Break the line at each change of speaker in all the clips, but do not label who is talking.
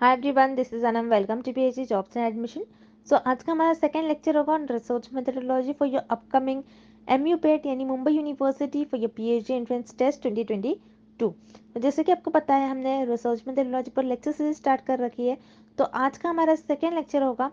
Hi everyone, this is Anam. Welcome to PhD jobs and admission. So आज का हमारा second lecture होगा on research methodology for your upcoming MU PET यानी Mumbai university for your PhD entrance test 2022। तो जैसे कि आपको पता है, हमने रिसर्च मेथोडोलॉजी पर लेक्चर सीरीज स्टार्ट कर रखी है। तो आज का हमारा सेकेंड लेक्चर होगा।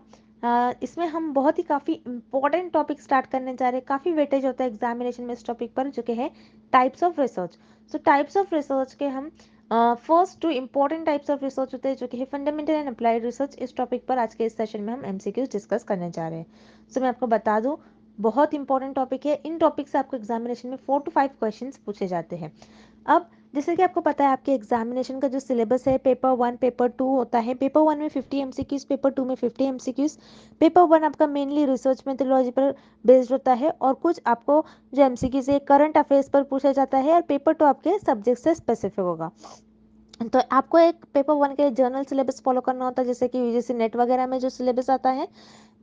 इसमें हम बहुत ही काफ़ी इंपॉर्टेंट टॉपिक स्टार्ट करने जा रहे हैं। काफ़ी वेटेज होता है एग्जामिनेशन में इस टॉपिक पर, जो कि है types of research. So types of research के हम first two important types of research होते हैं, जो कि है फंडामेंटल एंड अप्लाइड रिसर्च। इस टॉपिक पर आज के इस सेशन में हम एमसीक्यूज डिस्कस करने जा रहे हैं। सो मैं आपको बता दूं, बहुत इंपॉर्टेंट टॉपिक है। इन टॉपिक से आपको एग्जामिनेशन में 4 to 5 क्वेश्चंस पूछे जाते हैं। अब जैसे कि आपको पता है, आपके एग्जामिनेशन का जो सिलेबस है, पेपर 1 पेपर 2 होता है। पेपर 1 में 50 एमसीक्यूज, पेपर 2 में 50 एमसीक्यूज। पेपर 1 आपका मेनली रिसर्च मेथोडोलॉजी पर बेस्ड होता है, और कुछ आपको जो एमसीक्यूज है करंट अफेयर्स पर पूछा जाता है, और पेपर 2 आपके सब्जेक्ट से स्पेसिफिक होगा। तो आपको एक पेपर 1 के लिए जर्नल सिलेबस फॉलो करना होता है, जैसे कि यूजीसी नेट वगैरह में जो सिलेबस आता है।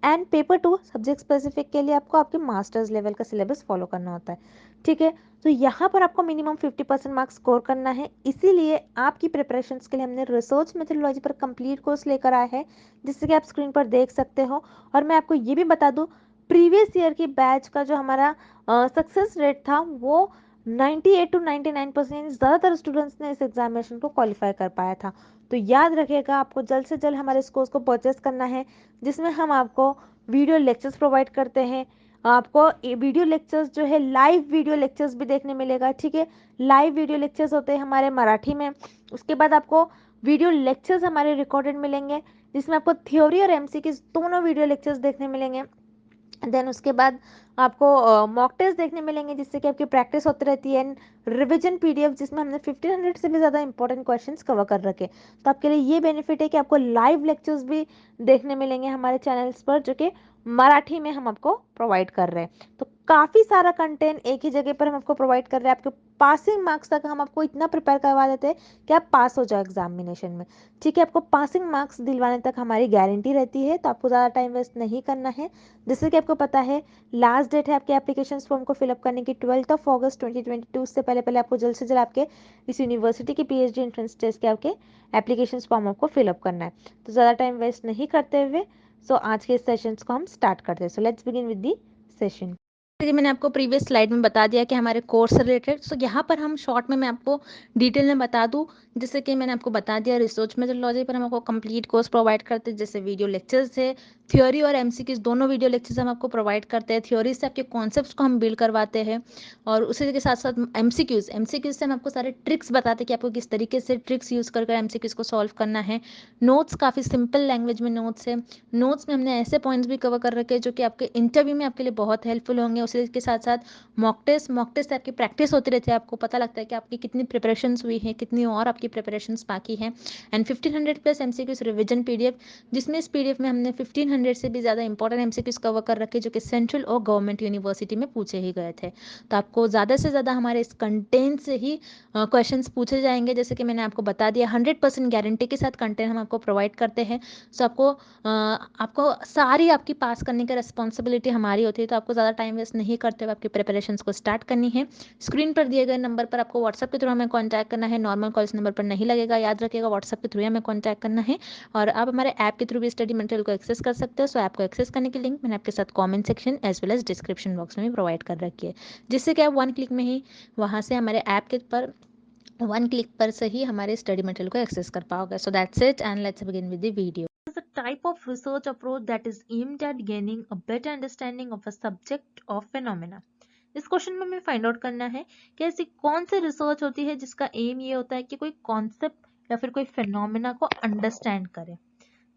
एंड पेपर 2 सब्जेक्ट स्पेसिफिक के लिए आपको आपके मास्टर्स लेवल का सिलेबस फॉलो करना होता है। ठीक है, तो यहाँ पर आपको मिनिमम 50% मार्क्स स्कोर करना है। इसीलिए आपकी प्रिपरेशंस के लिए हमने रिसर्च मेथोडोलॉजी पर कंप्लीट कोर्स लेकर आया है, जिससे कि आप स्क्रीन पर देख सकते हो। और मैं आपको ये भी बता दूं, प्रीवियस ईयर की बैच का जो हमारा सक्सेस रेट था, वो 98 to 99% ज़्यादातर स्टूडेंट्स ने इस एग्जामिनेशन को क्वालिफाई कर पाया था। तो याद रखिएगा, आपको जल्द से जल्द हमारे इस कोर्स को परचेस करना है, जिसमें हम आपको वीडियो लेक्चर्स प्रोवाइड करते हैं। आपको वीडियो लेक्चर्स जो है, लाइव वीडियो लेक्चर्स भी देखने मिलेगा। ठीक है, लाइव वीडियो लेक्चर्स होते हैं हमारे मराठी में। उसके बाद आपको वीडियो लेक्चर्स हमारे रिकॉर्डेड मिलेंगे, जिसमें आपको थ्योरी और एमसीक्यू दोनों वीडियो लेक्चर्स देखने मिलेंगे। देन उसके बाद आपको मॉक टेस्ट देखने मिलेंगे, जिससे कि आपकी प्रैक्टिस होती रहती है। एंड रिविजन पीडीएफ, जिसमें हमने 1500 से भी ज़्यादा इंपॉर्टेंट क्वेश्चंस कवर कर रखे। तो आपके लिए ये बेनिफिट है कि आपको लाइव लेक्चर्स भी देखने मिलेंगे हमारे चैनल्स पर, जो कि मराठी में हम आपको प्रोवाइड कर रहे हैं। तो काफ़ी सारा कंटेंट एक ही जगह पर हम आपको प्रोवाइड कर रहे हैं। आपके पासिंग मार्क्स तक हम आपको इतना प्रिपेयर करवा देते हैं कि आप पास हो जाओ एग्जामिनेशन में। ठीक है, आपको पासिंग मार्क्स दिलवाने तक हमारी गारंटी रहती है, तो आपको ज़्यादा टाइम वेस्ट नहीं करना है। जैसे कि आपको पता है, लास्ट डेट है आपके एप्लीकेशन फॉर्म को फिलअप करने की 12 अगस्त 2022। उससे पहले पहले आपको जल्द से जल्द आपके इस यूनिवर्सिटी की पीएचडी एंट्रेंस टेस्ट के आपके एप्लीकेशन फॉर्म आपको फिलअप करना है। तो ज़्यादा टाइम वेस्ट नहीं करते हुए सो आज के इस सेशंस को हम स्टार्ट करते हैं। So let's begin with the session. जैसे कि मैंने आपको प्रीवियस स्लाइड में बता दिया कि हमारे कोर्स से रिलेटेड, सो यहाँ पर हम शॉर्ट में मैं आपको डिटेल में बता दूँ। जैसे कि मैंने आपको बता दिया, रिसर्च मेथोडोलॉजी पर हम आपको कंप्लीट कोर्स प्रोवाइड करते हैं, जैसे वीडियो लेक्चर्स है, थ्योरी और एमसीक्यूज दोनों वीडियो लेक्चर्स हम आपको प्रोवाइड करते हैं। थ्योरी से आपके कॉन्सेप्ट्स को हम बिल्ड करवाते हैं, और उसी के साथ साथ एमसीक्यूज से हम आपको सारे ट्रिक्स बताते हैं कि आपको किस तरीके से ट्रिक्स यूज़ कर एमसीक्यूज को सॉल्व करना है। नोट्स काफ़ी सिंपल लैंग्वेज में नोट्स है। नोट्स में हमने ऐसे पॉइंट्स भी कवर कर रखे हैं जो कि आपके इंटरव्यू में आपके लिए बहुत हेल्पफुल होंगे। उसी के साथ साथ मॉक टेस्ट से आपकी प्रैक्टिस होती रहती है, आपको पता लगता है कि आपकी कितनी प्रिपरेशंस हुई है, कितनी और आपकी प्रिपरेशंस बाकी हैं। And 1500 plus MCQs revision PDF, जिसमें इस पीडीएफ में हमने 1500 से भी ज़्यादा इंपॉर्टेंट एमसीक्यूज कवर कर रखे जो कि सेंट्रल और गवर्नमेंट यूनिवर्सिटी में पूछे ही गए थे। तो आपको ज़्यादा से ज़्यादा हमारे इस कंटेंट से ही क्वेश्चंस पूछे जाएंगे। जैसे कि मैंने आपको बता दिया, 100% गारंटी के साथ कंटेंट हम आपको प्रोवाइड करते हैं। सो आपको सारी आपकी पास करने की रिस्पॉन्सिबिलिटी हमारी होती है। तो आपको ज़्यादा टाइम वेस्ट नहीं करते हुए आपकी प्रिपरेशंस को स्टार्ट करनी है। स्क्रीन पर दिए गए नंबर पर आपको व्हाट्सएप के थ्रू हमें कॉन्टैक्ट करना है। नॉर्मल कॉल इस नंबर पर नहीं लगेगा, याद रखिएगा, व्हाट्सएप के थ्रू हमें कॉन्टैक्ट करना है। और आप हमारे ऐप के थ्रू भी स्टडी मटेरियल को एक्सेस कर सकते हो। सो ऐप को एक्सेस करने की लिंक मैंने आपके साथ comment section as well as description box में भी प्रोवाइड कर रखी है, जिससे कि आप 1 क्लिक में ही वहाँ से हमारे ऐप के पर 1 क्लिक पर से ही हमारे स्टडी मटेरियल को एक्सेस कर पाओगे। So that's it, and let's begin with the video. Is a type of research approach that is aimed at gaining a better understanding of a subject or phenomena. इस question में हमें find out करना है कि ऐसी कौन सी research होती है जिसका एम ये होता है कि कोई कॉन्सेप्ट या फिर कोई फिनोमेना को अंडरस्टैंड करे।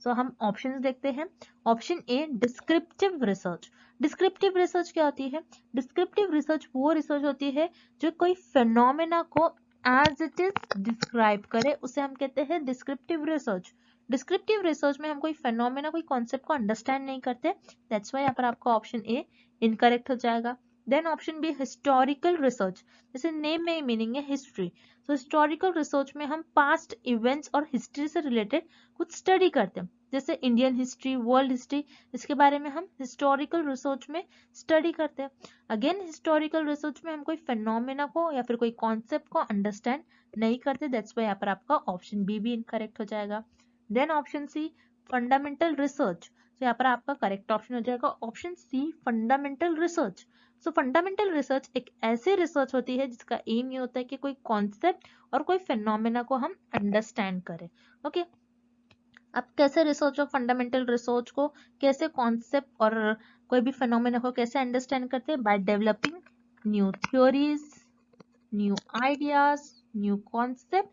सो हम ऑप्शंस देखते हैं। ऑप्शन ए, डिस्क्रिप्टिव रिसर्च। डिस्क्रिप्टिव रिसर्च क्या होती है? डिस्क्रिप्टिव रिसर्च वो रिसर्च होती है जो कोई फिनोमेना को एज इट इज डिस्क्राइब करे, उसे हम कहते हैं डिस्क्रिप्टिव रिसर्च। डिस्क्रिप्टिव रिसर्च में हम कोई फेनोमेना, कोई कॉन्सेप्ट को अंडरस्टैंड नहीं करते, दैट्स वाई यहाँ पर आपका ऑप्शन ए इनकरेक्ट हो जाएगा। Then option B, historical research. जैसे नेम में ही मीनिंग है हिस्ट्री, तो हिस्टोरिकल रिसर्च में हम पास्ट इवेंट्स और हिस्ट्री से रिलेटेड कुछ स्टडी करते हैं, जैसे इंडियन हिस्ट्री, वर्ल्ड हिस्ट्री, इसके बारे में हम हिस्टोरिकल रिसर्च में स्टडी करते हैं। अगेन हिस्टोरिकल रिसर्च में हम कोई फेनोमेना को या फिर कोई कॉन्सेप्ट को अंडरस्टैंड नहीं करते, दैट्स वाई यहाँ पर आपका ऑप्शन बी भी इनकरेक्ट हो जाएगा। Then option C fundamental research, तो यहाँ पर आपका करेक्ट ऑप्शन हो जाएगा option C fundamental research. So fundamental research एक ऐसी रिसर्च होती है जिसका एम ये होता है कि कोई कॉन्सेप्ट और कोई फिनोमेना को हम अंडरस्टैंड करें। ओके, अब कैसे रिसर्च ऑफ फंडामेंटल रिसर्च को, कैसे कॉन्सेप्ट और कोई भी फिनोमेना को कैसे अंडरस्टैंड करते हैं, by developing new theories, new ideas, new concept.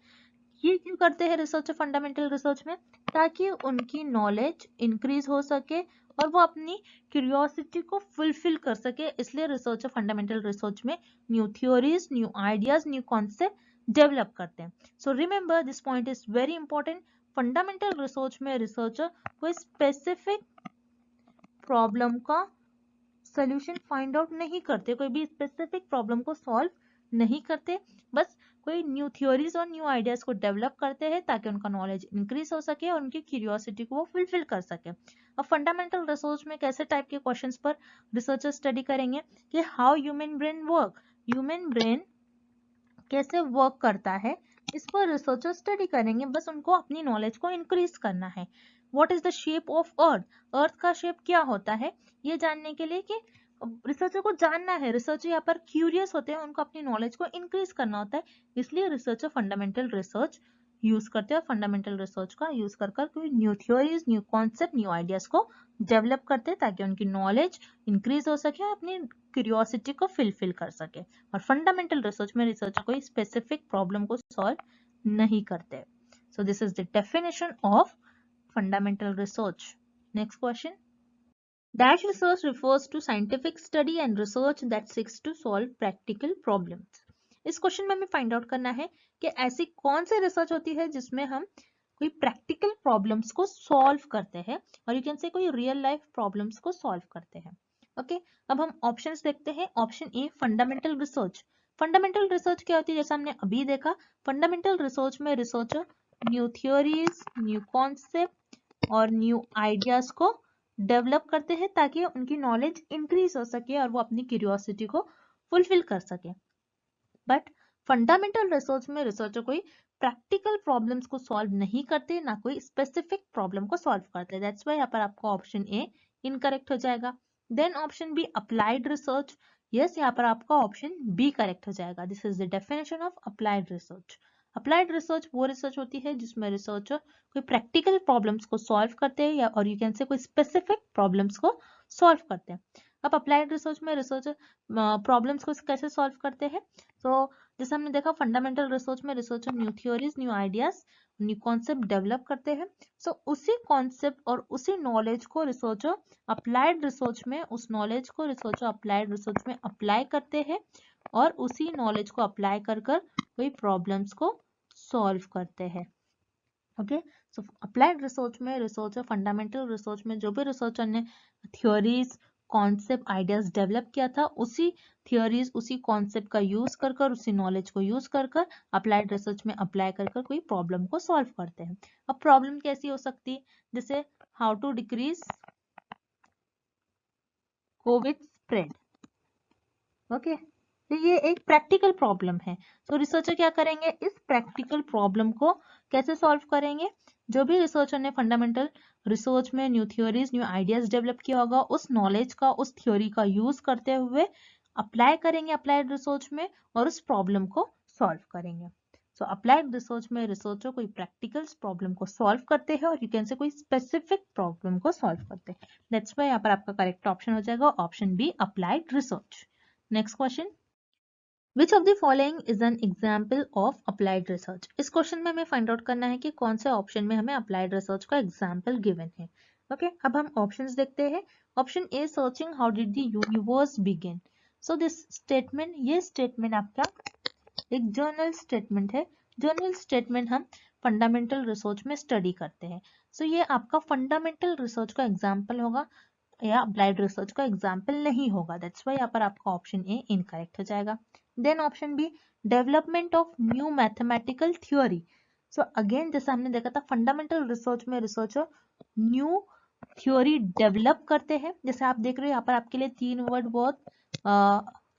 ये क्यों करते हैं रिसर्च ऑफ फंडामेंटल रिसर्च में, ताकि उनकी नॉलेज इंक्रीज हो सके और वो अपनी क्यूरियोसिटी को फुलफिल कर सके, इसलिए रिसर्च ऑफ फंडामेंटल रिसर्च में new theories, new ideas, new concept develop करते हैं। So remember this point is very important. Fundamental research में रिसर्चर कोई स्पेसिफिक प्रॉब्लम का सोल्यूशन फाइंड आउट नहीं करते, कोई भी स्पेसिफिक प्रॉब्लम को सॉल्व नहीं करते, बस कोई न्यू थ्योरीज और न्यू आइडियाज को डेवलप करते हैं ताकि उनका नॉलेज इंक्रीज हो सके और उनकी क्यूरियोसिटी को वो फुलफिल कर सके। अब फंडामेंटल रिसर्च में कैसे टाइप के क्वेश्चंस पर रिसर्चर स्टडी करेंगे कि how human brain work, human brain कैसे वर्क करता है, इस पर रिसर्चर स्टडी करेंगे, बस उनको अपनी नॉलेज को इंक्रीज करना है। What is the shape of earth, earth का शेप क्या होता है, ये जानने के लिए कि रिसर्चर को जानना है, रिसर्चर यहाँ पर क्यूरियस होते हैं, उनको अपनी नॉलेज को इंक्रीज करना होता है, इसलिए रिसर्चर फंडामेंटल रिसर्च यूज करते हैं। फंडामेंटल रिसर्च का यूज कर कोई new theories, new concept, new ideas को डेवलप करते हैं ताकि उनकी नॉलेज इंक्रीज हो सके, अपनी क्यूरियोसिटी को फुलफिल कर सके। और फंडामेंटल रिसर्च में रिसर्चर कोई स्पेसिफिक प्रॉब्लम को सॉल्व नहीं करते। So this is the definition of fundamental research. Next question, dash research refers to scientific study and research that seeks to solve practical problems। इस question में हमें find out करना है कि ऐसी कौन सी रिसर्च होती है जिसमें हम कोई प्रैक्टिकल प्रॉब्लम्स को सॉल्व करते हैं, और यू कैन से कोई रियल लाइफ प्रॉब्लम्स को सॉल्व करते हैं। ओके, अब हम ऑप्शंस देखते हैं। Option a fundamental research. Fundamental research क्या होती है, जैसा हमने अभी देखा, फंडामेंटल रिसर्च में researcher new theories, new concept और न्यू आइडियाज को डेवलप करते हैं ताकि उनकी नॉलेज इंक्रीज हो सके और वो अपनी क्यूरियोसिटी को फुलफिल कर सके। बट फंडामेंटल रिसर्च में रिसर्चर कोई प्रैक्टिकल प्रॉब्लम्स को सॉल्व नहीं करते, ना कोई स्पेसिफिक प्रॉब्लम को सॉल्व करते। दैट्स व्हाई यहाँ पर आपका ऑप्शन ए इनकरेक्ट हो जाएगा। Then option B applied research, yes यहाँ पर आपका ऑप्शन बी करेक्ट हो जाएगा। This is the definition of applied research. Applied research वो रिसर्च होती है जिसमें रिसर्चर कोई प्रैक्टिकल प्रॉब्लम्स को सॉल्व करते हैं, या और यू कैन से कोई स्पेसिफिक प्रॉब्लम्स को सॉल्व करते हैं। अब अप्लाइड रिसर्च में रिसर्चर प्रॉब्लम्स को कैसे सॉल्व करते हैं, तो जैसे हमने देखा फंडामेंटल रिसर्च में researcher new theories, new ideas, new concept develop करते हैं। सो उसी कॉन्सेप्ट और उसी नॉलेज को रिसर्चर अप्लाइड रिसर्च में, उस नॉलेज को रिसर्चर अप्लाइड रिसर्च में अप्लाई करते हैं और उसी नॉलेज को अप्लाई कर कोई प्रॉब्लम्स को सॉल्व करते हैं। ओके, सो अप्लाइड रिसर्च में रिसर्चर फंडामेंटल रिसर्च में जो भी रिसर्चर ने थ्योरीज, कॉन्सेप्ट, आइडियाज डेवलप किया था, उसी थ्योरीज, उसी कॉन्सेप्ट का यूज कर उसी नॉलेज को यूज कर अप्लाइड रिसर्च में अप्लाई कर कोई प्रॉब्लम को सॉल्व करते हैं। अब प्रॉब्लम कैसी हो सकती है, जैसे how to decrease COVID spread. Okay, तो ये एक प्रैक्टिकल प्रॉब्लम है। तो रिसर्चर क्या करेंगे, इस प्रैक्टिकल प्रॉब्लम को कैसे सॉल्व करेंगे, जो भी रिसर्चर ने फंडामेंटल रिसर्च में new theories, new ideas develop किया होगा, उस नॉलेज का, उस थ्योरी का यूज करते हुए अप्लाई करेंगे अप्लाइड रिसर्च में और उस प्रॉब्लम को सॉल्व करेंगे। सो अप्लाइड रिसर्च में रिसर्चर कोई प्रैक्टिकल प्रॉब्लम को सॉल्व करते हैं और यू कैन से कोई स्पेसिफिक प्रॉब्लम को सॉल्व करते हैं। दैट्स व्हाई यहाँ पर आपका करेक्ट ऑप्शन हो जाएगा option B applied research. Next question, which of the following is an example of applied research. इस क्वेश्चन में हमें फाइंड आउट करना है कि कौन से ऑप्शन में हमें अप्लाइड रिसर्च का एग्जाम्पल गिवन है। ओके, अब हम ऑप्शंस देखते हैं। Option A searching how did the universe begin. So this statement, ये स्टेटमेंट आपका एक जर्नल स्टेटमेंट है। जर्नल स्टेटमेंट हम फंडामेंटल रिसर्च में स्टडी करते हैं। सो ये आपका फंडामेंटल रिसर्च का एग्जाम्पल होगा या अप्लाइड रिसर्च का एग्जाम्पल नहीं होगा। दैट्स व्हाई यहाँ पर आपका ऑप्शन ए इनकरेक्ट हो जाएगा। Then option B development of new mathematical theory. So again जैसा हमने देखा था फंडामेंटल रिसर्च में रिसर्चर न्यू थ्योरी डेवलप करते हैं। जैसे आप देख रहे हो यहाँ पर आपके लिए 3 वर्ड बहुत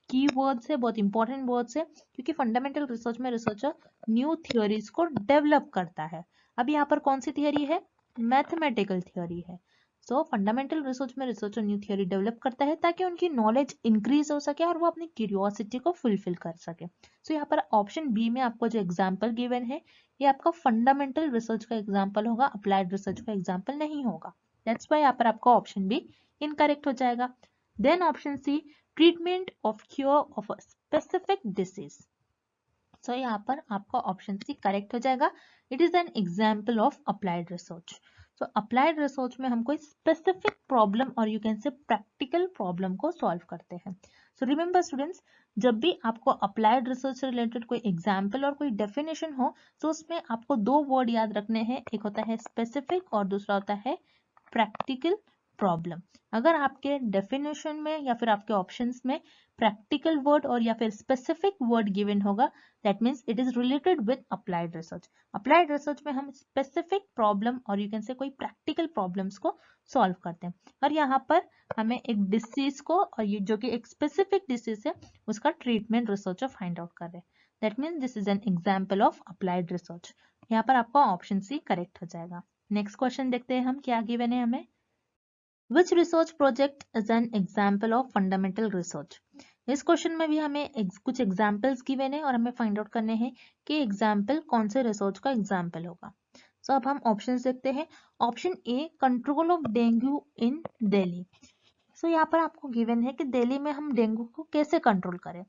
की वर्ड्स है, बहुत इंपॉर्टेंट वर्ड्स है, क्योंकि फंडामेंटल रिसर्च में रिसर्चर न्यू थ्योरीज को डेवलप करता है। अब यहाँ पर कौन सी थियरी है? मैथमेटिकल थियरी है। सो फंडामेंटल रिसर्च में रिसर्चर न्यू थियरी डेवलप करता है ताकि उनकी नॉलेज इंक्रीज हो सके और वो अपनी क्यूरियोसिटी को फुलफिल कर सके। सो यहाँ पर ऑप्शन बी में आपको जो एग्जाम्पल गिवन है ये आपका फंडामेंटल रिसर्च का एग्जाम्पल होगा, अप्लाइड रिसर्च का एग्जाम्पल नहीं होगा। दैट्स वाई यहाँ पर आपका ऑप्शन बी इनकरेक्ट हो जाएगा। Then option C, treatment of cure of a specific disease. So यहाँ पर आपका ऑप्शन सी करेक्ट हो जाएगा। It is an example of applied research. So applied research में हम कोई स्पेसिफिक प्रॉब्लम और you can say practical problem को सॉल्व करते हैं। सो रिमेंबर स्टूडेंट्स, जब भी आपको अप्लाइड रिसर्च से रिलेटेड कोई एग्जाम्पल और कोई डेफिनेशन हो तो उसमें आपको दो वर्ड याद रखने हैं, एक होता है स्पेसिफिक और दूसरा होता है प्रैक्टिकल प्रॉब्लम। अगर आपके डेफिनेशन में या फिर आपके ऑप्शंस में प्रैक्टिकल वर्ड और या फिर स्पेसिफिक वर्ड गिवन होगा, that means it is related with applied research. Applied research में हम स्पेसिफिक प्रॉब्लम और यू कैन से कोई प्रैक्टिकल प्रॉब्लम्स को सॉल्व करते हैं। और यहाँ पर हमें एक डिसीज को और ये जो कि एक स्पेसिफिक डिसीज है उसका ट्रीटमेंट रिसर्चर फाइंड आउट कर रहे हैं। That means this is an example of applied research. यहाँ पर आपका ऑप्शन सी करेक्ट हो जाएगा। नेक्स्ट क्वेश्चन देखते हैं हम क्या गिवन है हमें। Which research project is an example of fundamental research? इस क्वेश्चन में भी हमें कुछ एग्जाम्पल्स गिवन है और हमें फाइंड आउट करने हैं कि एग्जाम्पल कौन से रिसर्च का एग्जाम्पल होगा। सो अब हम ऑप्शंस देखते हैं। Option A, control of dengue in Delhi. So यहाँ पर आपको गिवन है कि दिल्ली में हम डेंगू को कैसे कंट्रोल करें।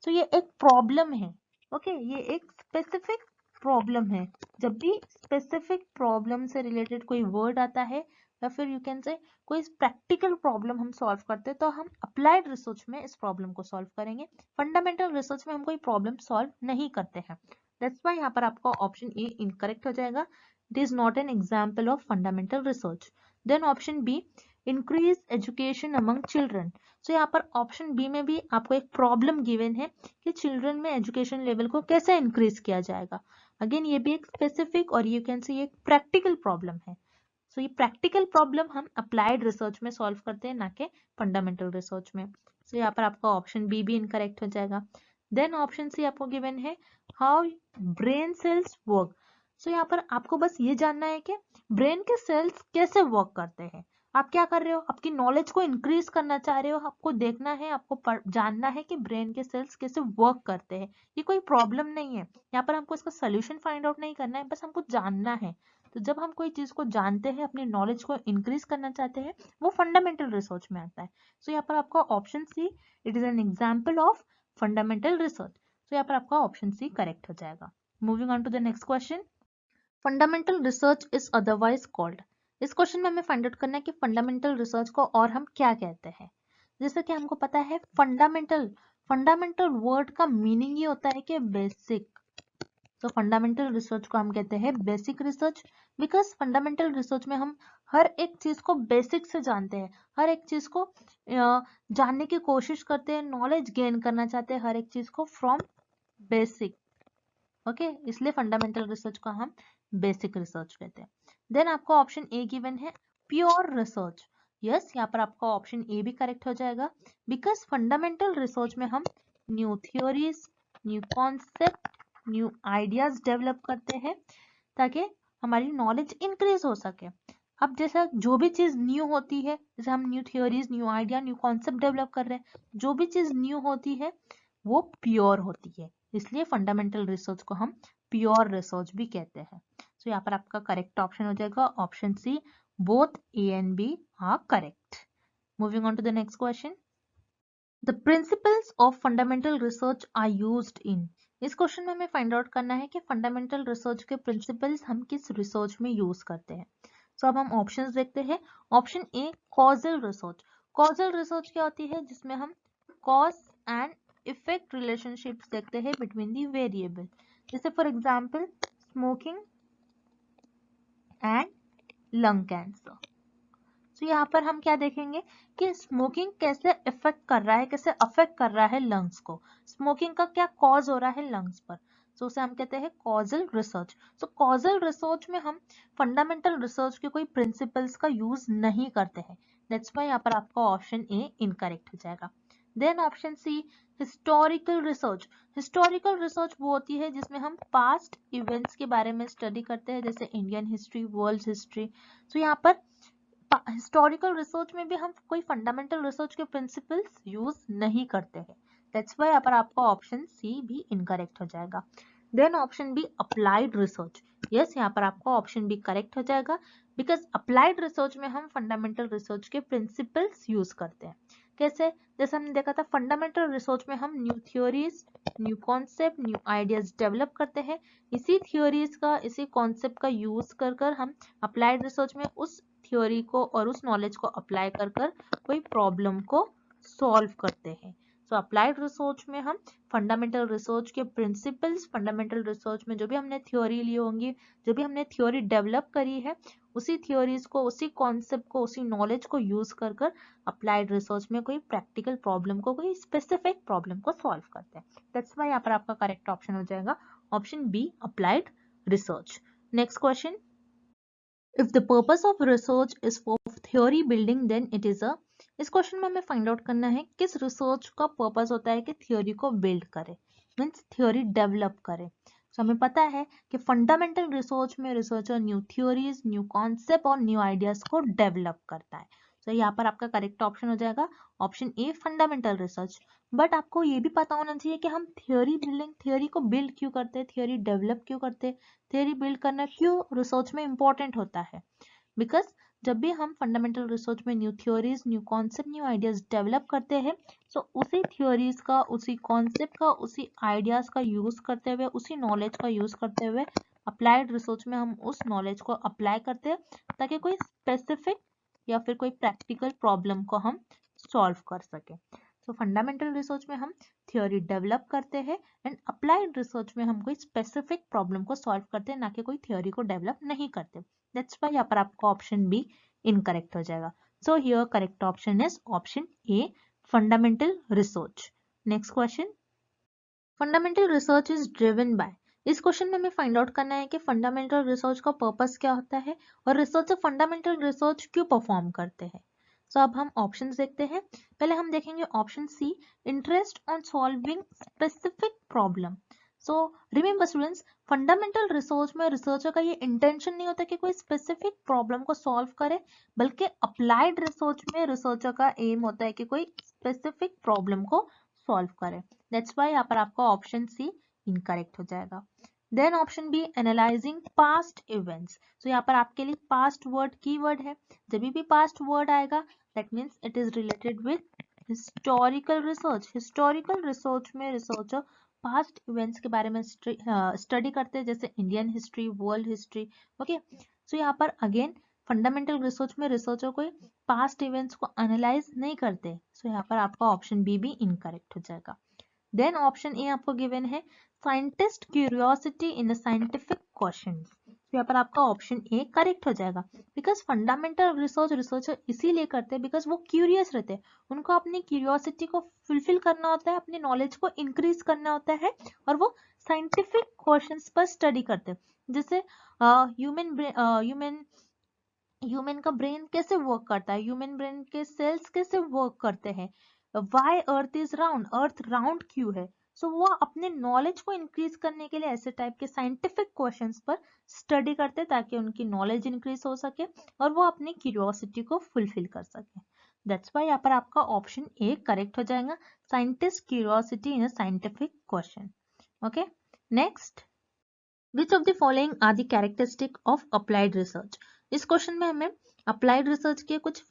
सो ये एक प्रॉब्लम है, ओके, ये एक स्पेसिफिक प्रॉब्लम है। जब भी स्पेसिफिक प्रॉब्लम से रिलेटेड कोई वर्ड आता है या फिर यू कैन से कोई प्रैक्टिकल प्रॉब्लम हम सॉल्व करते हैं तो हम अप्लाइड रिसर्च में इस प्रॉब्लम को सॉल्व करेंगे। फंडामेंटल रिसर्च में हम कोई प्रॉब्लम सॉल्व नहीं करते हैं। दैट्स व्हाई यहाँ पर आपका ऑप्शन ए इनकरेक्ट हो जाएगा। It is not an example of fundamental research. Then option B, increase education among children. So यहाँ पर ऑप्शन बी में भी आपको एक प्रॉब्लम गिवन है कि चिल्ड्रन में एजुकेशन लेवल को कैसे इंक्रीज किया जाएगा। अगेन ये भी एक स्पेसिफिक और यू कैन से ये एक प्रैक्टिकल प्रॉब्लम है। सो ये प्रैक्टिकल प्रॉब्लम हम अप्लाइड रिसर्च में सॉल्व करते हैं, ना कि फंडामेंटल रिसर्च में। सो यहाँ पर आपका ऑप्शन बी भी इनकरेक्ट हो जाएगा। देन ऑप्शन सी आपको गिवन है हाउ ब्रेन सेल्स वर्क। सो यहाँ पर आपको बस ये जानना है कि ब्रेन के सेल्स कैसे वर्क करते हैं। आप क्या कर रहे हो, आपकी नॉलेज को इंक्रीज करना चाह रहे हो, आपको देखना है, आपको जानना है कि ब्रेन के सेल्स कैसे वर्क करते हैं। ये कोई प्रॉब्लम नहीं है, यहाँ पर हमको इसका सोल्यूशन फाइंड आउट नहीं करना है, बस हमको जानना है। तो जब हम कोई चीज को जानते हैं, अपनी नॉलेज को इंक्रीज करना चाहते हैं, वो फंडामेंटल रिसर्च में आता है। सो यहाँ पर आपका option C, it is an example of fundamental research. तो यहाँ पर आपका ऑप्शन सी करेक्ट हो जाएगा। Moving on to the next question, fundamental research is otherwise called. इस क्वेश्चन में हमें फाइंड आउट करना है कि फंडामेंटल रिसर्च को और हम क्या कहते हैं। जैसे कि हमको पता है फंडामेंटल, फंडामेंटल वर्ड का मीनिंग ये होता है कि बेसिक। तो फंडामेंटल रिसर्च को हम कहते हैं basic research, because fundamental research में हम हर एक चीज को बेसिक से जानते हैं, हर एक चीज को जानने की कोशिश करते हैं, नॉलेज गेन करना चाहते हैं हर एक चीज को फ्रॉम बेसिक, ओके, इसलिए फंडामेंटल रिसर्च को हम बेसिक रिसर्च कहते हैं। देन आपको ऑप्शन ए गिवन है प्योर रिसर्च। यस, यहाँ पर आपका ऑप्शन ए भी करेक्ट हो जाएगा, बिकॉज फंडामेंटल रिसर्च में हम new theories, new concept, new ideas develop करते हैं ताकि हमारी नॉलेज इंक्रीज हो सके। अब जैसा जो भी चीज न्यू होती है, जैसे हम new theories, new idea, new concept develop कर रहे हैं, जो भी चीज न्यू होती है वो प्योर होती है, इसलिए फंडामेंटल रिसर्च को हम प्योर रिसर्च भी कहते हैं। सो यहाँ पर आपका करेक्ट ऑप्शन हो जाएगा option C, both A and B are correct. Moving on to the next question, the principles of fundamental research are used in. इस क्वेश्चन में हमें फाइंड आउट करना है कि फंडामेंटल रिसर्च के प्रिंसिपल्स हम किस रिसर्च में यूज करते हैं। सो अब हम ऑप्शंस देखते हैं। ऑप्शन ए, कॉजल रिसर्च। कॉजल रिसर्च क्या होती है, जिसमें हम कॉज एंड इफेक्ट रिलेशनशिप्स देखते हैं बिटवीन दी वेरिएबल, जैसे for example smoking and lung cancer. तो यहाँ पर हम क्या देखेंगे कि स्मोकिंग कैसे इफेक्ट कर रहा है, कैसे अफेक्ट कर रहा है लंग्स को, स्मोकिंग का क्या कॉज हो रहा है लंग्स पर। तो उसे हम कहते हैं कॉजल रिसर्च। तो कॉजल रिसर्च में हम फंडामेंटल रिसर्च के कोई प्रिंसिपल्स का यूज नहीं करते हैं। दैट्स व्हाई यहाँ पर आपका ऑप्शन ए इनकरेक्ट हो जाएगा। Then option C historical research. Historical research वो होती है जिसमें हम पास्ट इवेंट्स के बारे में स्टडी करते हैं, जैसे इंडियन हिस्ट्री, वर्ल्ड हिस्ट्री। तो यहाँ पर हिस्टोरिकल रिसर्च में भी हम कोई फंडामेंटल रिसर्च के प्रिंसिपल्स यूज नहीं करते हैं। दैट्स व्हाई यहाँ पर आपका ऑप्शन सी भी इनकरेक्ट हो जाएगा। Then option B applied research. Yes, यहाँ पर आपका ऑप्शन बी करेक्ट हो जाएगा, बिकॉज अप्लाइड रिसर्च में हम फंडामेंटल रिसर्च के प्रिंसिपल्स यूज करते हैं। कैसे? जैसे हमने देखा था फंडामेंटल रिसर्च में हम new theories, new concept, new ideas develop करते हैं। इसी थ्योरीज का, इसी कॉन्सेप्ट का यूज कर कर हम अप्लाइड रिसर्च में उस थ्योरी को और उस नॉलेज को अप्लाई कर कर कोई प्रॉब्लम को सॉल्व करते हैं। सो अप्लाइड रिसर्च में हम फंडामेंटल रिसर्च के प्रिंसिपल्स, फंडामेंटल रिसर्च में जो भी हमने थ्योरी ली होंगी, जो भी हमने थ्योरी डेवलप करी है, उसी थ्योरीज को, उसी कॉन्सेप्ट को, उसी नॉलेज को यूज कर कर अप्लाइड रिसर्च में कोई प्रैक्टिकल प्रॉब्लम को, कोई स्पेसिफिक प्रॉब्लम को सॉल्व करते हैं। दैट्स व्हाई यहाँ पर आपका करेक्ट ऑप्शन हो जाएगा option B applied research. Next question, if the purpose of research is for theory building then it is a। इस क्वेश्चन में हमें फाइंड आउट करना है किस रिसर्च का पर्पस होता है कि थ्योरी को बिल्ड करे, मीन्स थ्योरी डेवलप करे। तो हमें पता है कि फंडामेंटल रिसर्च में researcher new theories, new concept और न्यू आइडियाज को डेवलप करता है। तो यहाँ पर आपका करेक्ट ऑप्शन हो जाएगा option a fundamental research. But आपको ये भी पता होना चाहिए कि हम थ्योरी बिल्डिंग, थ्योरी को बिल्ड क्यों करते हैं, थ्योरी डेवलप क्यों करते हैं, थ्योरी बिल्ड करना क्यों रिसर्च में इंपॉर्टेंट होता है। बिकॉज जब भी हम फंडामेंटल रिसर्च में new theories, new concept, new ideas develop करते हैं, तो उसी थ्योरीज का, उसी कॉन्सेप्ट का, उसी आइडियाज का यूज करते हुए, उसी नॉलेज का यूज करते हुए अप्लाइड रिसर्च में हम उस नॉलेज को अप्लाई करते हैं ताकि कोई स्पेसिफिक या फिर कोई प्रैक्टिकल प्रॉब्लम को हम सॉल्व कर सके। तो फंडामेंटल रिसर्च में हम थ्योरी डेवलप करते हैं एंड अप्लाइड रिसर्च में हम कोई स्पेसिफिक प्रॉब्लम को सॉल्व करते हैं, ना कि कोई थ्योरी को डेवलप नहीं करते। दैट्स व्हाई यहाँ पर आपका ऑप्शन बी इनकरेक्ट हो जाएगा। So here correct option is option a fundamental research. Next question, fundamental research is driven by. इस क्वेश्चन में हमें फाइंड आउट करना है कि फंडामेंटल रिसर्च का पर्पस क्या होता है और रिसर्चर फंडामेंटल रिसर्च क्यों परफॉर्म करते हैं। सो अब हम ऑप्शंस देखते हैं। पहले हम देखेंगे option C, interest on solving specific problem. So remember students, fundamental research में रिसर्चर का ये इंटेंशन नहीं होता कि कोई स्पेसिफिक प्रॉब्लम को सॉल्व करे, बल्कि अप्लाइड रिसर्च में रिसर्चर का एम होता है कि कोई स्पेसिफिक प्रॉब्लम को सॉल्व करे। दैट्स व्हाई यहाँ पर आपका ऑप्शन सी इनकरेक्ट हो जाएगा। Then option B analysing past events. तो यहाँ पर आपके लिए पास्ट वर्ड कीवर्ड है। जब भी पास्ट वर्ड आएगा that means it is related with historical research. Historical research में रिसर्चर पास्ट इवेंट्स के बारे में स्टडी करते हैं, जैसे Indian history, world history. Okay, so यहाँ पर अगेन फंडामेंटल रिसर्च में रिसर्चर कोई पास्ट इवेंट्स को एनालाइज नहीं करते। सो यहाँ पर आपका ऑप्शन बी भी इनकरेक्ट हो जाएगा। देन ऑप्शन ए आपको गिवन है scientist curiosity in scientific question. यहाँ पर आपका ऑप्शन ए करेक्ट हो जाएगा, बिकॉज फंडामेंटल रिसर्च रिसर्चर इसीलिए करते हैं बिकॉज वो क्यूरियस रहते हैं, उनको अपनी क्यूरियोसिटी को फुलफिल करना होता है, अपनी नॉलेज को इंक्रीज करना होता है, और वो साइंटिफिक क्वेश्चंस पर स्टडी करते हैं। जैसे ह्यूमन का ब्रेन कैसे वर्क करता है, ह्यूमन ब्रेन के सेल्स कैसे वर्क करते हैं, why earth is round, earth round क्यों है। सो वो अपने नॉलेज को इंक्रीज करने के लिए ऐसे टाइप के साइंटिफिक क्वेश्चंस पर स्टडी करते हैं ताकि उनकी नॉलेज इंक्रीज हो सके और वो अपनी क्यूरियोसिटी को फुलफिल कर सके। दैट्स व्हाई यहाँ पर आपका ऑप्शन ए करेक्ट हो जाएगा, scientist curiosity in a scientific question. Okay, next, which of the following are the characteristic of applied research. इस क्वेश्चन में हमें अप्लाइड रिसर्च के कुछ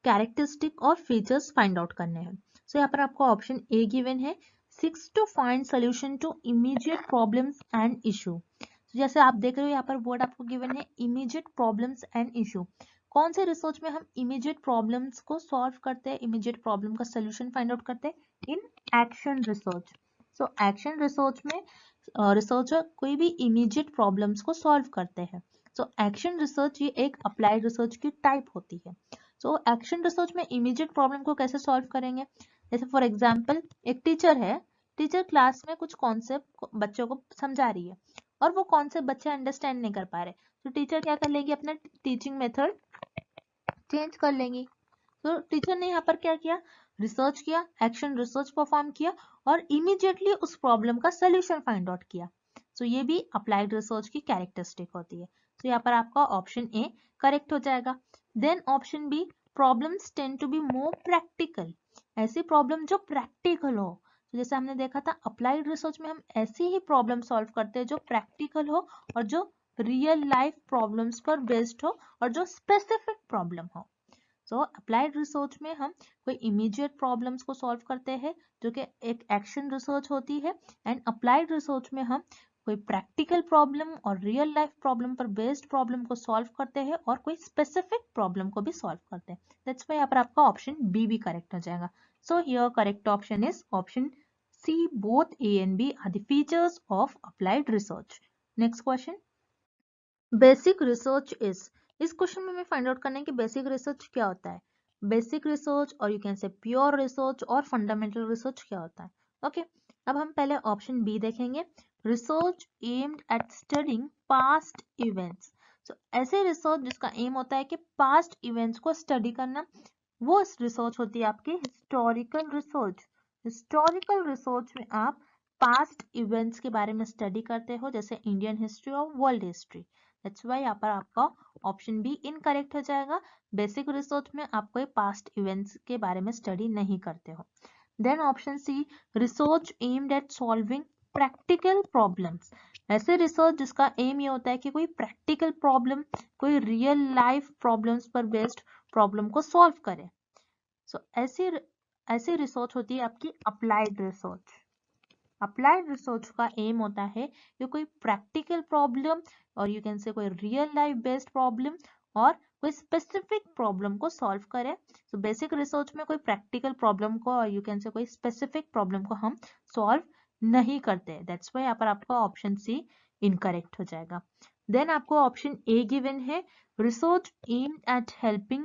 कैरेक्टरिस्टिक और फीचर्स फाइंड आउट करने हैं। सो यहाँ पर आपको ऑप्शन ए गिवन है, seeks to find solution to immediate problems and issue. जैसे आप देख रहे हो यहाँ पर वर्ड आपको गिवन है इमीडिएट प्रॉब्लम्स एंड इशू। कौन से रिसर्च में हम इमीडिएट प्रॉब्लम्स को सॉल्व करते हैं, इमीडिएट प्रॉब्लम का सोल्यूशन फाइंड आउट करते हैं? In action research. So action research में रिसर्चर कोई भी इमीडिएट प्रॉब्लम्स को सॉल्व करते हैं। सो एक्शन रिसर्च ये एक अप्लाइड रिसर्च की टाइप होती है। सो एक्शन रिसर्च में इमीडिएट प्रॉब्लम को कैसे सॉल्व करेंगे? जैसे फॉर एग्जांपल एक टीचर है, टीचर क्लास में कुछ कॉन्सेप्ट बच्चों को समझा रही है और वो कॉन्सेप्ट बच्चे अंडरस्टैंड नहीं कर पा रहे, तो टीचर क्या कर लेगी, अपना टीचिंग मेथड चेंज कर लेंगी। तो टीचर ने यहाँ पर क्या किया, रिसर्च किया, एक्शन रिसर्च परफॉर्म किया और इमीडिएटली उस प्रॉब्लम का सोल्यूशन फाइंड आउट किया। सो ये भी अप्लाइड रिसर्च की कैरेक्टरिस्टिक होती है। तो यहाँ पर आपका ऑप्शन ए करेक्ट हो जाएगा। Then option B, problems tend to be more practical. ऐसी प्रॉब्लम जो प्रैक्टिकल हो। तो जैसे हमने देखा था अप्लाइड रिसर्च में हम ऐसी ही प्रॉब्लम सॉल्व करते हैं जो प्रैक्टिकल हो और जो रियल लाइफ प्रॉब्लम्स पर बेस्ड हो और जो स्पेसिफिक प्रॉब्लम हो। सो अप्लाइड रिसर्च में हम कोई इमीडिएट प्रॉब्लम्स को सॉल्व करते हैं जो कि एक एक्शन रिसर्च होती है, एंड अप्लाइड रिसर्च में हम कोई प्रैक्टिकल प्रॉब्लम और रियल लाइफ प्रॉब्लम पर बेस्ड प्रॉब्लम को सॉल्व करते हैं और कोई स्पेसिफिक प्रॉब्लम को भी सॉल्व करते हैं। दैट्स व्हाई यहाँ पर आपका ऑप्शन बी भी करेक्ट हो जाएगा। So here correct option is option C, both A and B are the features of applied research. Next question, basic research is. इस क्वेश्चन में हमें फाइंड आउट करना है कि बेसिक रिसर्च क्या होता है। बेसिक रिसर्च और you can say pure research और फंडामेंटल रिसर्च क्या होता है। ओके, अब हम पहले ऑप्शन बी देखेंगे, research aimed at studying past events. So ऐसे रिसर्च जिसका एम होता है कि पास्ट इवेंट्स को स्टडी करना, वो रिसर्च होती है आपकी हिस्टोरिकल रिसर्च। हिस्टोरिकल रिसर्च में आप पास्ट इवेंट्स के बारे में स्टडी करते हो, जैसे इंडियन हिस्ट्री और वर्ल्ड हिस्ट्री। दैट्स व्हाई यहाँ पर आपका ऑप्शन बी इनकरेक्ट हो जाएगा। बेसिक रिसर्च में आप कोई पास्ट इवेंट्स के बारे में स्टडी नहीं करते हो। Then option C, research aimed at solving practical problems. ऐसे रिसर्च जिसका एम ये होता है कि कोई प्रैक्टिकल प्रॉब्लम, कोई रियल लाइफ प्रॉब्लम्स पर बेस्ड प्रॉब्लम को सॉल्व करे। सो ऐसी रिसर्च होती है आपकी अप्लाइड रिसर्च। अप्लाइड रिसर्च का एम होता है कि कोई प्रैक्टिकल प्रॉब्लम और यू कैन से कोई रियल लाइफ बेस्ड प्रॉब्लम और कोई स्पेसिफिक प्रॉब्लम को सॉल्व करें। सो बेसिक रिसर्च में कोई प्रैक्टिकल प्रॉब्लम को और यू कैन से कोई स्पेसिफिक प्रॉब्लम को हम सॉल्व नहीं करते। दैट्स व्हाई यहाँ पर आपका ऑप्शन सी इनकरेक्ट हो जाएगा। देन आपको ऑप्शन ए गिवन है, research aimed eight helping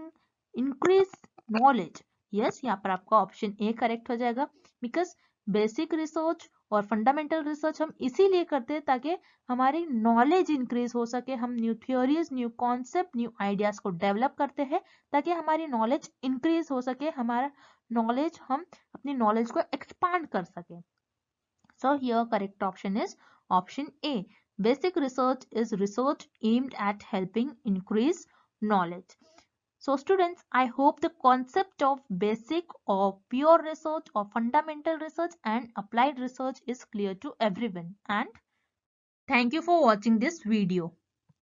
increase knowledge. Yes, यहाँ पर आपका ऑप्शन ए करेक्ट हो जाएगा, बिकॉज बेसिक रिसर्च और फंडामेंटल रिसर्च हम इसीलिए करते हैं ताकि हमारी नॉलेज इंक्रीज हो सके। हम new theories, new concept, new ideas को डेवलप करते हैं ताकि हमारी नॉलेज इंक्रीज हो सके, हमारा नॉलेज, हम अपनी नॉलेज को एक्सपांड कर सके। सो here correct option is option A, basic research is research aimed eight helping increase knowledge. So students, I hope the concept of basic or pure research or fundamental research and applied research is clear to everyone, and thank you for watching this video.